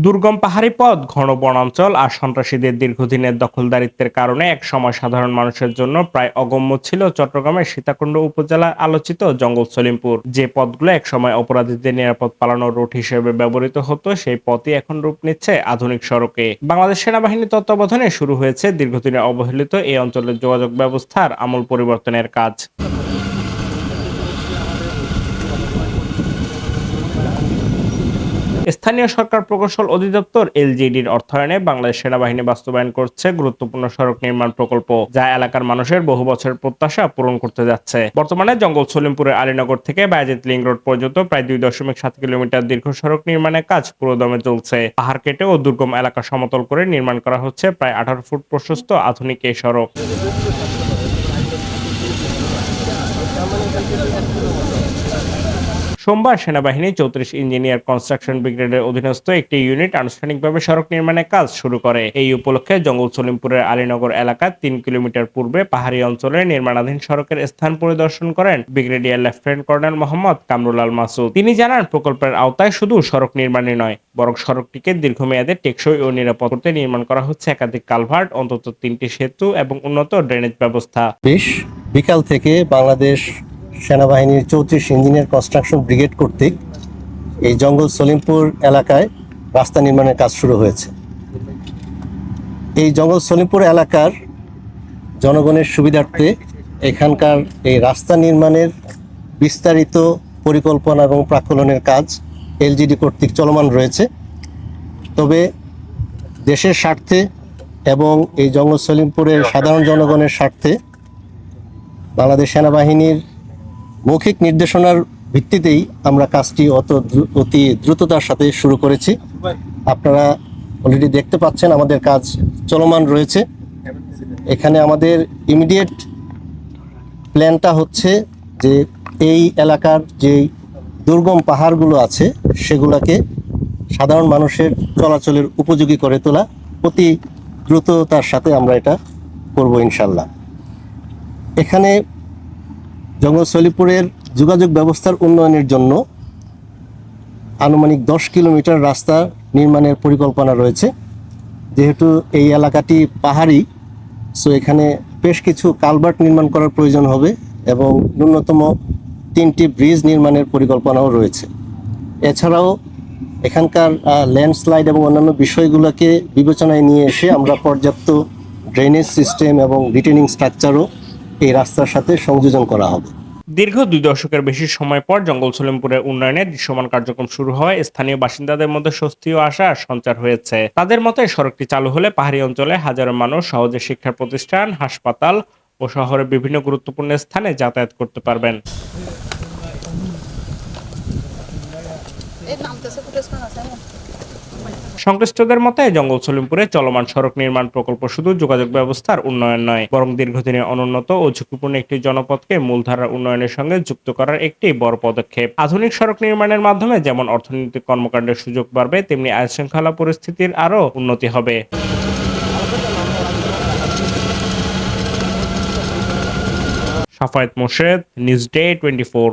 দুর্গম পাহাড়ি পথ, ঘন বনাঞ্চল আর সন্ত্রাসীদের দীর্ঘদিনের দখলদারিত্বের কারণে একসময় সাধারণ মানুষের জন্য প্রায় অগম্য ছিল চট্টগ্রামের সীতাকুণ্ড উপজেলার আলোচিত জঙ্গল সলিমপুর। যে পথগুলো একসময় অপরাধীদের নিরাপদ পালানোর রুট হিসেবে ব্যবহৃত হতো, সেই পথই এখন রূপ নিচ্ছে আধুনিক সড়কে। বাংলাদেশ সেনাবাহিনীর তত্ত্বাবধানে শুরু হয়েছে দীর্ঘদিনের অবহেলিত এই অঞ্চলের যোগাযোগ ব্যবস্থার আমূল পরিবর্তনের কাজ। স্থানীয় সরকার প্রকৌশল অধিদপ্তর এলজিডির অর্থায়নে বাংলাদেশ সেনাবাহিনী বাস্তবায়ন করছে গুরুত্বপূর্ণ সড়ক নির্মাণ প্রকল্প, যা এলাকার মানুষের বহু বছরের প্রত্যাশা পূরণ করতে যাচ্ছে। বর্তমানে জঙ্গল সলিমপুরের আলীনগর থেকে বায়েজিদ লিংক রোড পর্যন্ত প্রায় 2.7 কিলোমিটার দীর্ঘ সড়ক নির্মাণের কাজ পুরোদমে চলছে। পাহাড় কেটে ও দুর্গম এলাকা সমতল করে নির্মাণ করা হচ্ছে প্রায় 18 ফুট প্রশস্ত আধুনিক এই সড়ক। সোমবার সেনাবাহিনী 34 ইঞ্জিনিয়ার কনস্ট্রাকশন ব্রিগেডের অধীনস্থ একটি ইউনিট আনুষ্ঠানিকভাবে সড়ক নির্মাণের কাজ শুরু করে। এই উপলক্ষে জঙ্গল সলিমপুরের আলীনগর এলাকার 3 কিলোমিটার পূর্বে পাহাড়ি অঞ্চলে নির্মাণাধীন সড়কের স্থান পরিদর্শন করেন brigadier lieutenant colonel Mohammad Kamrul Al Masud. তিনি জানান, প্রকল্পের আওতায় শুধু সড়ক নির্মাণই নয়, বরং সড়কটিকে দীর্ঘমেয়াদে টেকসই ও নিরাপদ করতে নির্মাণ করা হচ্ছে একাধিক কালভার্ট, অন্তত 3টি সেতু এবং উন্নত ড্রেনেজ ব্যবস্থা। বিকাল থেকে বাংলাদেশ সেনাবাহিনীর 34 ইঞ্জিনিয়ার কনস্ট্রাকশন ব্রিগেড কর্তৃক এই জঙ্গল সলিমপুর এলাকায় রাস্তা নির্মাণের কাজ শুরু হয়েছে। এই জঙ্গল সলিমপুর এলাকার জনগণের সুবিধার্থে এখানকার এই রাস্তা নির্মাণের বিস্তারিত পরিকল্পনা এবং প্রাক্কলনের কাজ এলজিডি কর্তৃক চলমান রয়েছে। তবে দেশের স্বার্থে এবং এই জঙ্গল সলিমপুরের সাধারণ জনগণের স্বার্থে বাংলাদেশ সেনাবাহিনীর মৌখিক নির্দেশনার ভিত্তিতেই আমরা কাজটি অতি দ্রুততার সাথে শুরু করেছি। আপনারা অলরেডি দেখতে পাচ্ছেন আমাদের কাজ চলমান রয়েছে। এখানে আমাদের ইমিডিয়েট প্ল্যানটা হচ্ছে যে এই এলাকার যে দুর্গম পাহাড়গুলো আছে সেগুলোকে সাধারণ মানুষের চলাচলের উপযোগী করে তোলা, অতি দ্রুততার সাথে আমরা এটা করব ইনশাল্লাহ। এখানে জঙ্গল সলিমপুরের যোগাযোগ ব্যবস্থার উন্নয়নের জন্য আনুমানিক 10 কিলোমিটার রাস্তা নির্মাণের পরিকল্পনা রয়েছে। যেহেতু এই এলাকাটি পাহাড়ি, সো এখানে বেশ কিছু কালভার্ট নির্মাণ করার প্রয়োজন হবে এবং ন্যূনতম 3টি ব্রিজ নির্মাণের পরিকল্পনাও রয়েছে। এছাড়াও এখানকার ল্যান্ডস্লাইড এবং অন্যান্য বিষয়গুলোকে বিবেচনায় নিয়ে এসে আমরা পর্যাপ্ত ড্রেনেজ সিস্টেম এবং রিটেনিং স্ট্রাকচারও এই রাস্তার সাথে সংযোজন করা হবে। দীর্ঘ 2 দশকের বেশি সময় পর জঙ্গল সলিমপুরের উন্নয়নে দৃশ্যমান কার্যক্রম শুরু হওয়ায় স্থানীয় বাসিন্দাদের মধ্যে স্বস্তি ও আশার সঞ্চার হয়েছে। তাদের মতে, সড়কটি চালু হলে পাহাড়ি অঞ্চলে হাজারো মানুষ সহজে শিক্ষা প্রতিষ্ঠান, হাসপাতাল ও শহরের বিভিন্ন গুরুত্বপূর্ণ স্থানে যাতায়াত করতে পারবেন। সংশ্লিষ্টদের মতে, জঙ্গল সলিমপুরে চলমান সড়ক নির্মাণ প্রকল্প শুধু যোগাযোগ ব্যবস্থার উন্নয়ন নয়, বরং দীর্ঘদিনের অনুন্নত ও ঝুঁকিপূর্ণ একটি জনপথকে মূলধারার উন্নয়নের সঙ্গে যুক্ত করার একটি বড় পদক্ষেপ। আধুনিক সড়ক নির্মাণের মাধ্যমে যেমন অর্থনৈতিক কর্মকাণ্ডের সুযোগ বাড়বে, তেমনি আইনশৃঙ্খলা পরিস্থিতির আরও উন্নতি হবে। Safayet Morshed, news day 24।